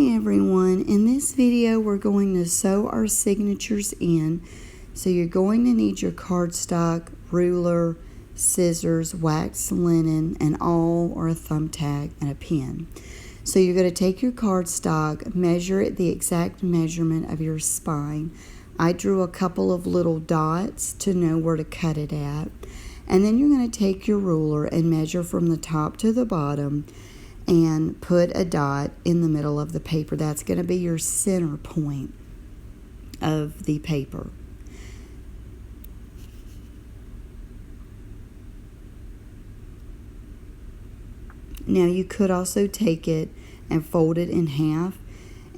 Hi everyone, in this video we're going to sew our signatures in. So you're going to need your cardstock, ruler, scissors, wax linen, an awl or a thumbtack, and a pen. So you're going to take your cardstock, measure it the exact measurement of your spine. I drew a couple of little dots to know where to cut it at. And then you're going to take your ruler and measure from the top to the bottom and put a dot in the middle of the paper. That's going to be your center point of the paper. Now you could also take it and fold it in half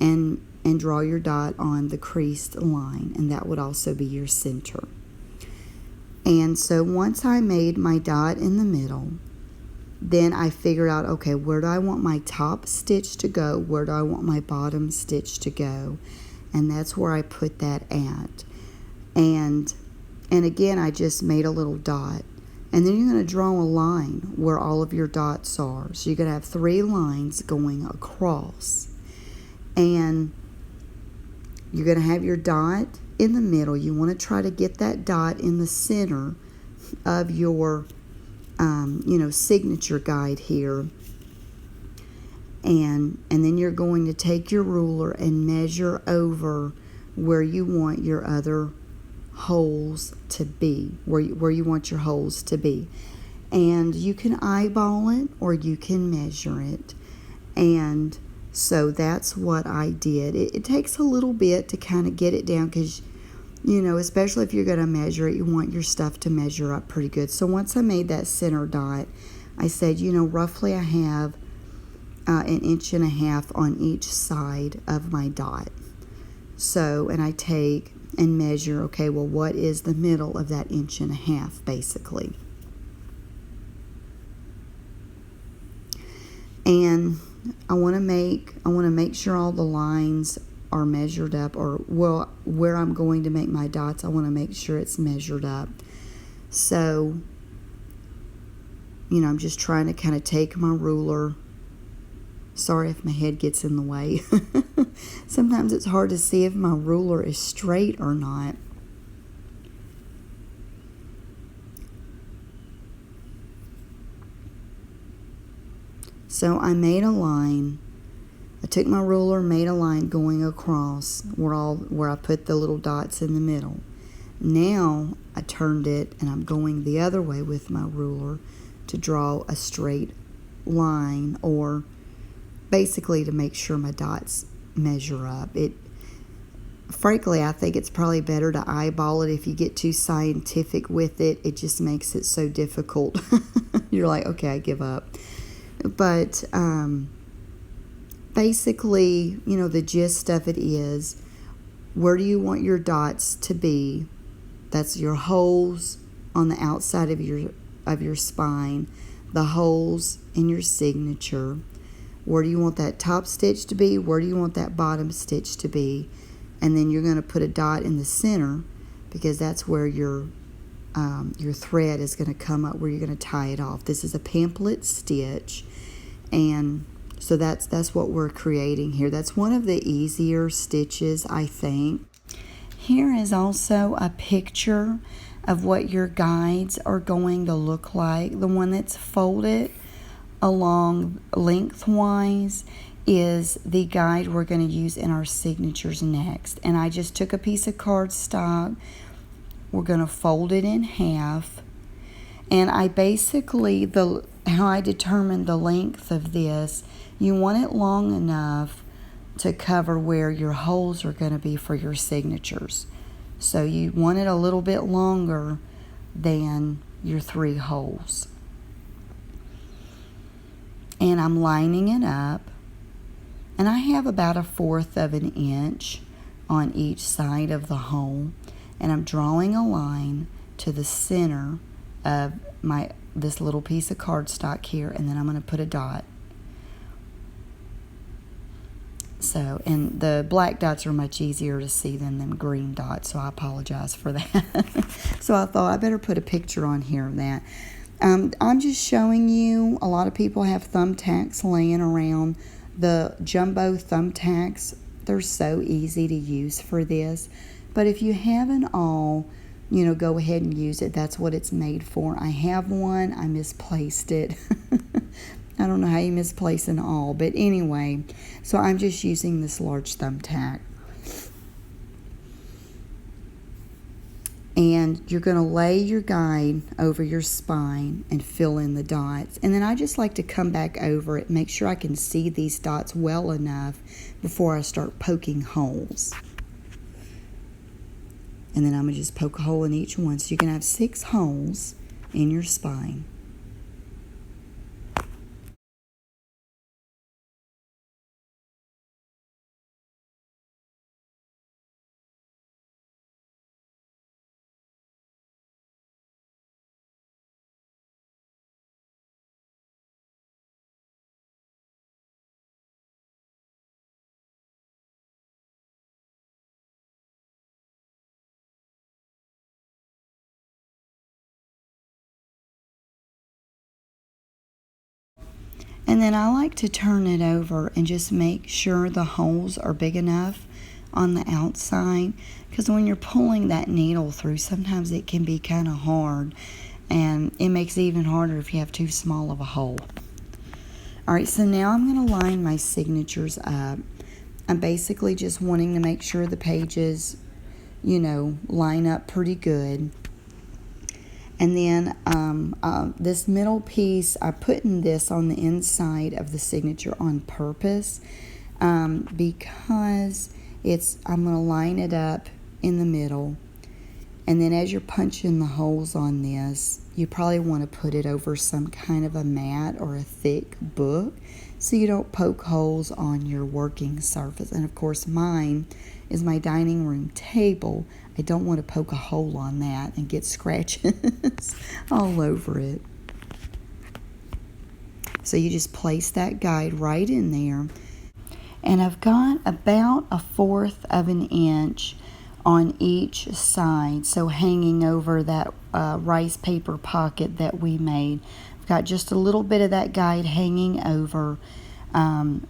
and draw your dot on the creased line, and that would also be your center. And so once I made my dot in the middle, then I figured out, okay, where do I want my top stitch to go? Where do I want my bottom stitch to go? And that's where I put that at. And again, I just made a little dot. And then you're going to draw a line where all of your dots are. So you're going to have 3 lines going across. And you're going to have your dot in the middle. You want to try to get that dot in the center of your signature guide here. And then you're going to take your ruler and measure over where you want your other holes to be, where you want your holes to be. And you can eyeball it or you can measure it. And so that's what I did. It takes a little bit to kind of get it down because, especially if you're going to measure it, you want your stuff to measure up pretty good. So once I made that center dot, I said, roughly I have 1.5 inches on each side of my dot. So, and I take and measure, okay, well, what is the middle of that 1.5 inches, basically? And I want to make sure all the lines are measured up, or well, where I'm going to make my dots, I want to make sure it's measured up. So, I'm just trying to kind of take my ruler. Sorry if my head gets in the way. Sometimes it's hard to see if my ruler is straight or not. So I made a line. I took my ruler, made a line going across where I put the little dots in the middle. Now I turned it and I'm going the other way with my ruler to draw a straight line, or basically to make sure my dots measure up. Frankly, I think it's probably better to eyeball it. If you get too scientific with it, it just makes it so difficult. You're like, okay, I give up. But basically, the gist of it is, where do you want your dots to be? That's your holes on the outside of your spine, the holes in your signature. Where do you want that top stitch to be? Where do you want that bottom stitch to be? And then you're going to put a dot in the center, because that's where your thread is going to come up, where you're going to tie it off. This is a pamphlet stitch, and so that's what we're creating here. That's one of the easier stitches, I think. Here is also a picture of what your guides are going to look like. The one that's folded along lengthwise is the guide we're going to use in our signatures next. And I just took a piece of cardstock. We're going to fold it in half. And I basically, how I determined the length of this, you want it long enough to cover where your holes are going to be for your signatures. So you want it a little bit longer than your 3 holes. And I'm lining it up, and I have about 1/4 of an inch on each side of the hole, and I'm drawing a line to the center of this little piece of cardstock here, and then I'm going to put a dot. So, and the black dots are much easier to see than them green dots, so I apologize for that. So I thought I better put a picture on here of that. I'm just showing you, a lot of people have thumbtacks laying around The jumbo thumbtacks, they're so easy to use for this. But if you have an awl, go ahead and use it. That's what it's made for. I have one. I misplaced it. I don't know how you misplace an awl. But anyway, so I'm just using this large thumbtack. And you're going to lay your guide over your spine and fill in the dots. And then I just like to come back over it, make sure I can see these dots well enough before I start poking holes. And then I'm going to just poke a hole in each one. So you can have 6 holes in your spine. And then I like to turn it over and just make sure the holes are big enough on the outside, because when you're pulling that needle through, sometimes it can be kind of hard, and it makes it even harder if you have too small of a hole. Alright, so now I'm going to line my signatures up. I'm basically just wanting to make sure the pages, line up pretty good. And then this middle piece, I put in this on the inside of the signature on purpose, because I'm going to line it up in the middle. And then as you're punching the holes on this, you probably want to put it over some kind of a mat or a thick book so you don't poke holes on your working surface. And of course mine is my dining room table. I don't want to poke a hole on that and get scratches all over it. So you just place that guide right in there. And I've got about 1/4 of an inch on each side, so hanging over that rice paper pocket that we made. I've got just a little bit of that guide hanging over.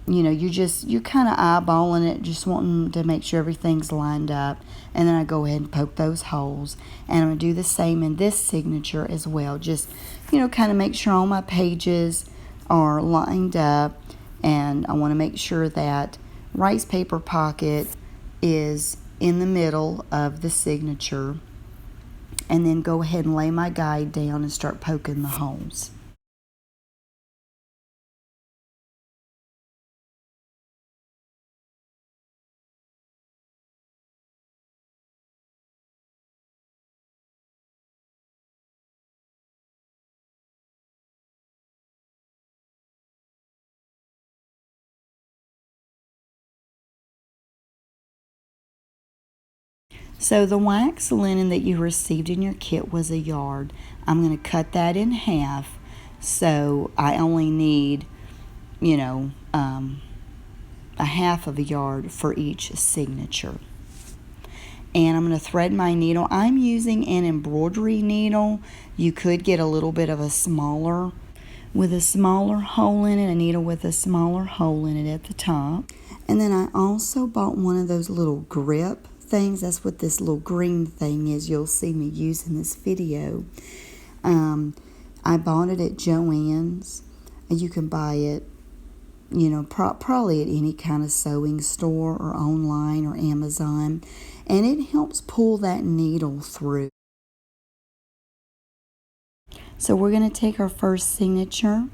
You're kind of eyeballing it, just wanting to make sure everything's lined up. And then I go ahead and poke those holes. And I'm going to do the same in this signature as well. Just, kind of make sure all my pages are lined up. And I want to make sure that rice paper pocket is in the middle of the signature. And then go ahead and lay my guide down and start poking the holes. So the wax linen that you received in your kit was 1 yard. I'm going to cut that in half, so I only need, a 1/2 of a yard for each signature. And I'm going to thread my needle. I'm using an embroidery needle. You could get a little bit of a smaller, with a smaller hole in it, a needle with a smaller hole in it at the top. And then I also bought one of those little grip things. That's what this little green thing is you'll see me use in this video. I bought it at Joann's. You can buy it, probably at any kind of sewing store or online or Amazon. And it helps pull that needle through. So we're going to take our first signature,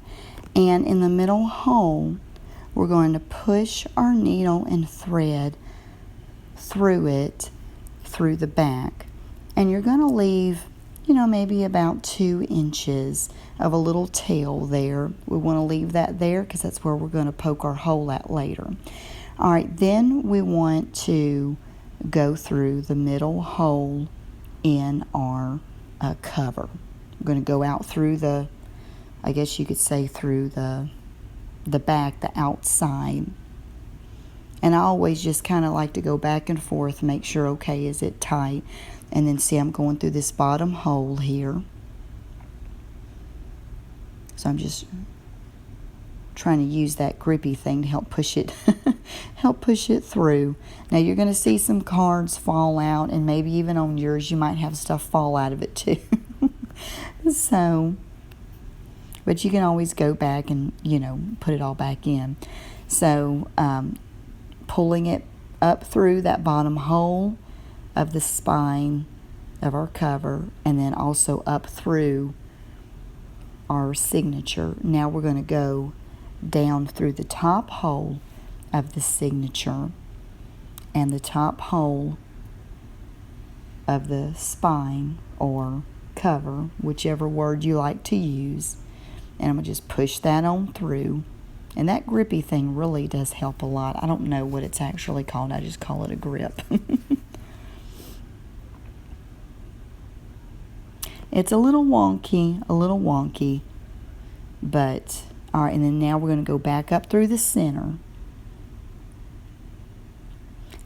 and in the middle hole, we're going to push our needle and thread through it, through the back. And you're going to leave, maybe about 2 inches of a little tail there. We want to leave that there because that's where we're going to poke our hole at later. All right, then we want to go through the middle hole in our cover. We're going to go out through the, I guess you could say through the back, the outside. And I always just kind of like to go back and forth, make sure, okay, is it tight? And then see, I'm going through this bottom hole here. So I'm just trying to use that grippy thing to help push it help push it through. Now you're going to see some cards fall out, and maybe even on yours you might have stuff fall out of it too. So, but you can always go back and, put it all back in. So, pulling it up through that bottom hole of the spine of our cover, and then also up through our signature. Now we're going to go down through the top hole of the signature and the top hole of the spine or cover, whichever word you like to use. And I'm going to just push that on through. And that grippy thing really does help a lot. I don't know what it's actually called. I just call it a grip. It's a little wonky, but all right. And then now we're going to go back up through the center.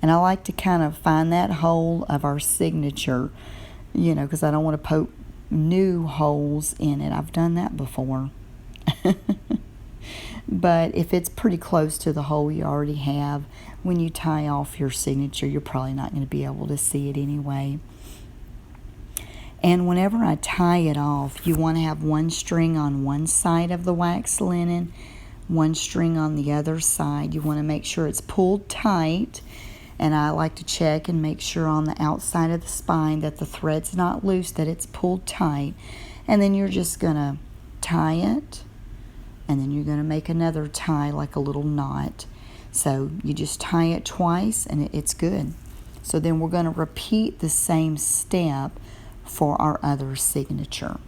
And I like to kind of find that hole of our signature, because I don't want to poke new holes in it. I've done that before. But if it's pretty close to the hole you already have, when you tie off your signature, you're probably not going to be able to see it anyway. And whenever I tie it off, you want to have one string on one side of the wax linen, one string on the other side. You want to make sure it's pulled tight. And I like to check and make sure on the outside of the spine that the thread's not loose, that it's pulled tight. And then you're just going to tie it. And then you're going to make another tie, like a little knot. So you just tie it twice and it's good. So then we're going to repeat the same step for our other signature.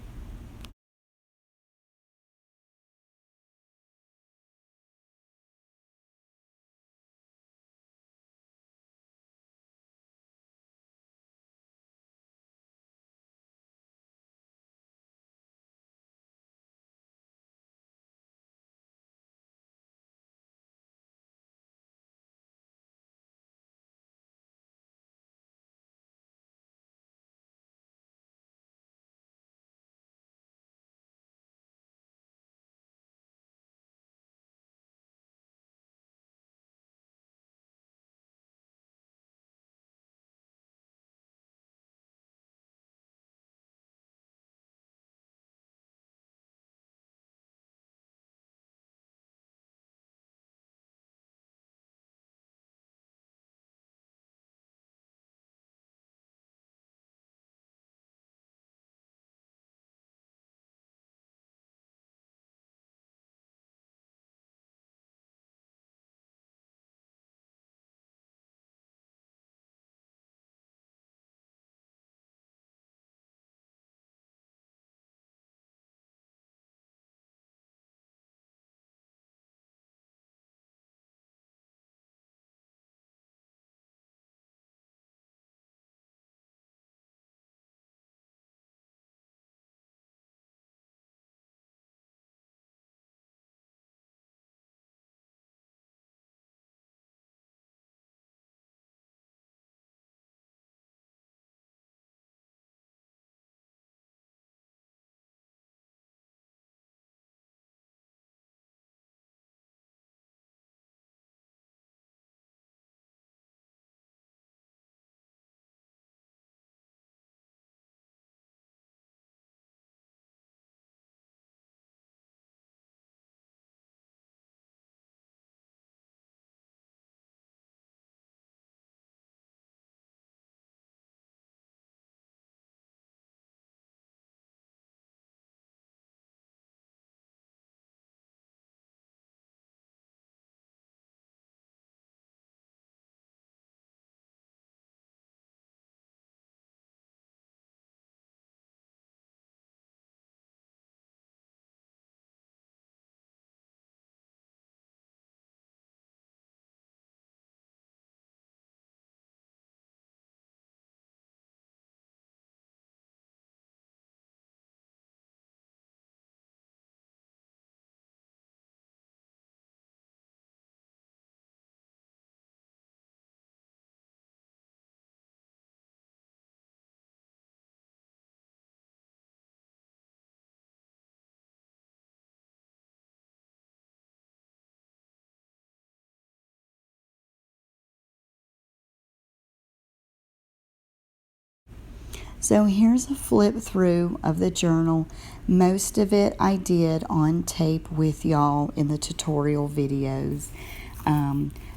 So here's a flip through of the journal. Most of it I did on tape with y'all in the tutorial videos.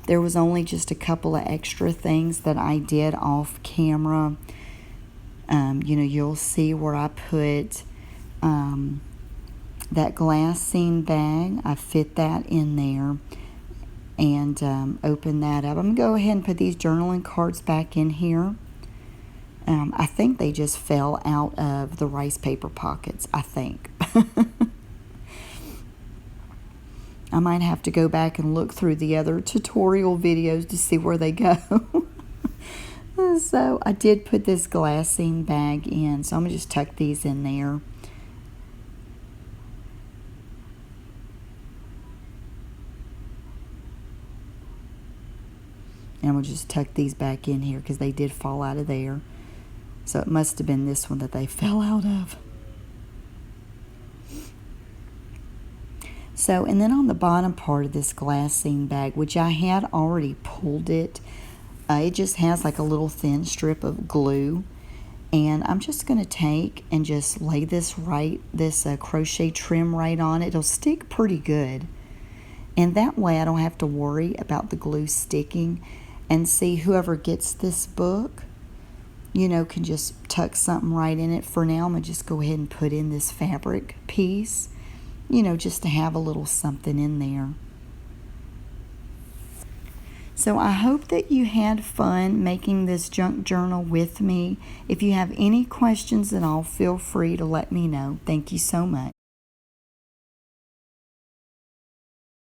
There was only just a couple of extra things that I did off camera. You'll see where I put that glassine bag. I fit that in there and open that up. I'm going to go ahead and put these journaling cards back in here. I think they just fell out of the rice paper pockets, I think. I might have to go back and look through the other tutorial videos to see where they go. So I did put this glassine bag in, so I'm going to just tuck these in there. And we'll just tuck these back in here because they did fall out of there. So it must have been this one that they fell out of. So, and then on the bottom part of this glassine bag, which I had already pulled it, it just has like a little thin strip of glue. And I'm just going to take and just lay this crochet trim right on it. It'll stick pretty good. And that way I don't have to worry about the glue sticking. And see, whoever gets this book, can just tuck something right in it. For now, I'm going to just go ahead and put in this fabric piece, just to have a little something in there. So I hope that you had fun making this junk journal with me. If you have any questions at all, feel free to let me know. Thank you so much.